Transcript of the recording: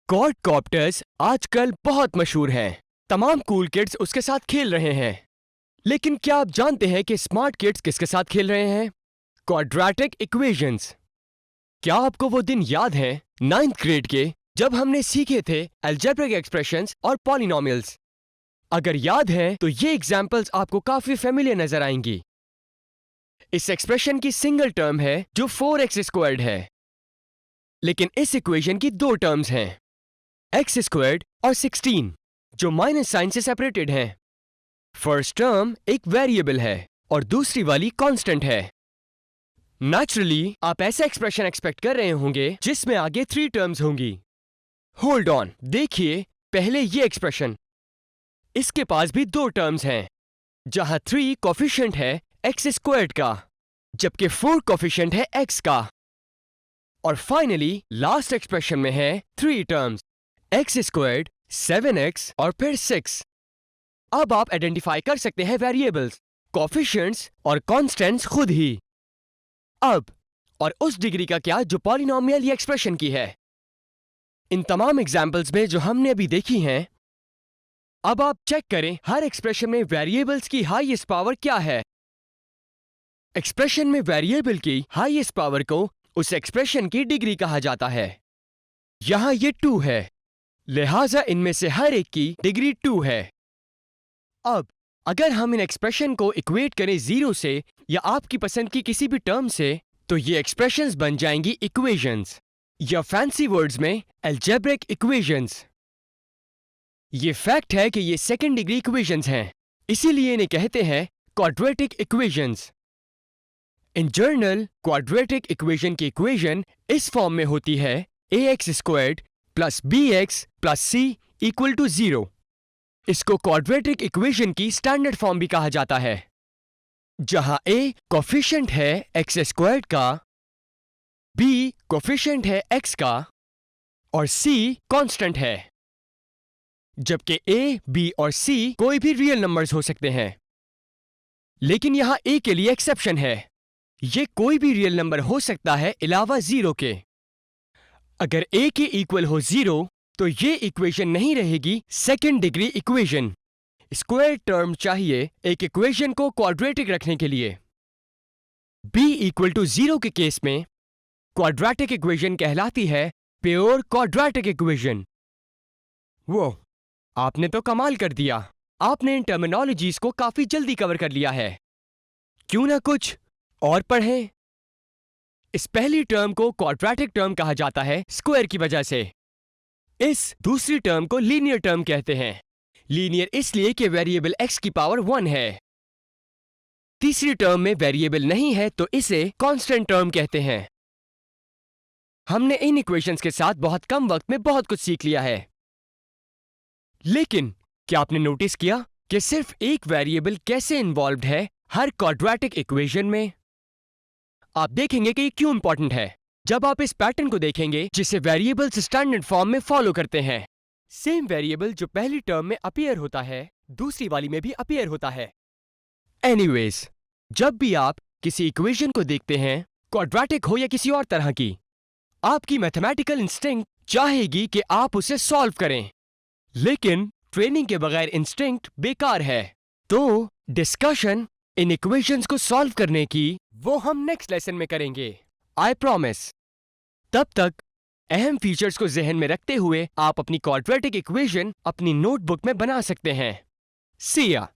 Quadcopters आजकल बहुत मशहूर हैं। तमाम कूल किड्स उसके साथ खेल रहे हैं। लेकिन क्या आप जानते हैं कि स्मार्ट किड्स किसके साथ खेल रहे हैं? Quadratic equations. क्या आपको वो दिन याद है 9th ग्रेड के, जब हमने सीखे थे अलजेब्रिक एक्सप्रेशंस और पॉलिनॉमियल्स? अगर याद है तो ये एग्जाम्पल्स आपको काफी फेमिलियर नजर आएंगी। इस एक्सप्रेशन की सिंगल टर्म है जो 4x² है, लेकिन इस इक्वेशन की दो टर्म्स हैं, x² और 16, जो माइनस साइन से सेपरेटेड हैं। फर्स्ट टर्म एक वेरिएबल है और दूसरी वाली कांस्टेंट है। नेचुरली आप ऐसा एक्सप्रेशन एक्सपेक्ट कर रहे होंगे जिसमें आगे 3 टर्म्स होंगी। होल्ड ऑन, देखिए पहले ये एक्सप्रेशन। इसके पास भी 2 टर्म्स हैं, जहां 3 कोफिशिएंट है x² का, जबकि 4 कोफिशिएंट है x का। और फाइनली लास्ट एक्सप्रेशन में है 3 टर्म्स, x², 7x और फिर 6। अब आप आइडेंटिफाई कर सकते हैं वेरिएबल्स, कोफिशिएंट्स और कांस्टेंट्स खुद ही। अब और उस डिग्री का क्या जो पॉलिनॉमियल या एक्सप्रेशन की है। इन तमाम एग्जाम्पल्स में जो हमने अभी देखी हैं, अब आप चेक करें हर एक्सप्रेशन में वेरिएबल्स की हाईएस्ट पावर क्या है। एक्सप्रेशन में वेरिएबल की हाईएस्ट पावर को उस एक्सप्रेशन की डिग्री कहा जाता है। यहां ये 2 है, लिहाजा इनमें से हर एक की डिग्री 2 है। अब अगर हम इन एक्सप्रेशन को इक्वेट करें 0 से या आपकी पसंद की किसी भी टर्म से, तो ये एक्सप्रेशंस बन जाएंगी इक्वेशंस, या फैंसी वर्ड्स में अलजेब्रिक इक्वेशंस। ये फैक्ट है कि ये सेकंड डिग्री इक्वेशंस हैं, इसीलिए इन्हें कहते हैं quadratic equations. In general quadratic equation की इक्वेशन इस फॉर्म में होती है ax² + bx + c = 0। इसको क्वाड्रेटिक इक्वेशन की स्टैंडर्ड फॉर्म भी कहा जाता है, जहां a कोफिशिएंट है x² का, b कोफिशिएंट है x का और c कांस्टेंट है। जबकि a, b और c कोई भी रियल नंबर्स हो सकते हैं, लेकिन यहां a के लिए एक्सेप्शन है, ये कोई भी रियल नंबर हो सकता है अलावा 0 के। अगर a के इक्वल हो 0 तो ये इक्वेशन नहीं रहेगी second degree equation. Square term चाहिए एक इक्वेशन को क्वाड्रेटिक रखने के लिए। b = 0 के केस में क्वाड्रेटिक इक्वेशन कहलाती है प्योर क्वाड्रेटिक इक्वेशन। वो आपने तो कमाल कर दिया, आपने इन टर्मिनोलॉजीज को काफी जल्दी कवर कर लिया है। क्यों ना कुछ और पढ़ें। इस पहली टर्म को क्वाड्रेटिक टर्म कहा जाता है स्क्वायर की वजह से। इस दूसरी टर्म को लीनियर टर्म कहते हैं, लीनियर इसलिए कि वेरिएबल x की पावर 1 है। तीसरी टर्म में वेरिएबल नहीं है तो इसे कांस्टेंट टर्म कहते हैं। हमने इन इक्वेशंस के साथ बहुत कम वक्त में बहुत कुछ सीख लिया है, लेकिन क्या आपने नोटिस किया कि सिर्फ एक वेरिएबल कैसे इन्वॉल्व्ड है हर क्वाड्रेटिक इक्वेशन में? आप देखेंगे कि ये क्यों इंपॉर्टेंट है जब आप इस पैटर्न को देखेंगे जिसे वेरिएबल्स स्टैंडर्ड फॉर्म में फॉलो करते हैं। सेम वेरिएबल जो पहली टर्म में अपीयर होता है दूसरी वाली में भी अपीयर होता है। एनीवेज, जब भी आप किसी इक्वेशन को देखते हैं, क्वाड्रेटिक हो या किसी और तरह की, आपकी मैथमेटिकल इंस्टिंक्ट चाहेगी कि आप उसे सॉल्व करें, लेकिन ट्रेनिंग के बगैर इंस्टिंक्ट बेकार है। तो डिस्कशन इन इक्वेशंस को सॉल्व करने की वो हम नेक्स्ट लेसन में करेंगे, आई प्रॉमिस। तब तक अहम फीचर्स को जहन में रखते हुए आप अपनी क्वाड्रेटिक इक्वेशन अपनी नोटबुक में बना सकते हैं। सी या।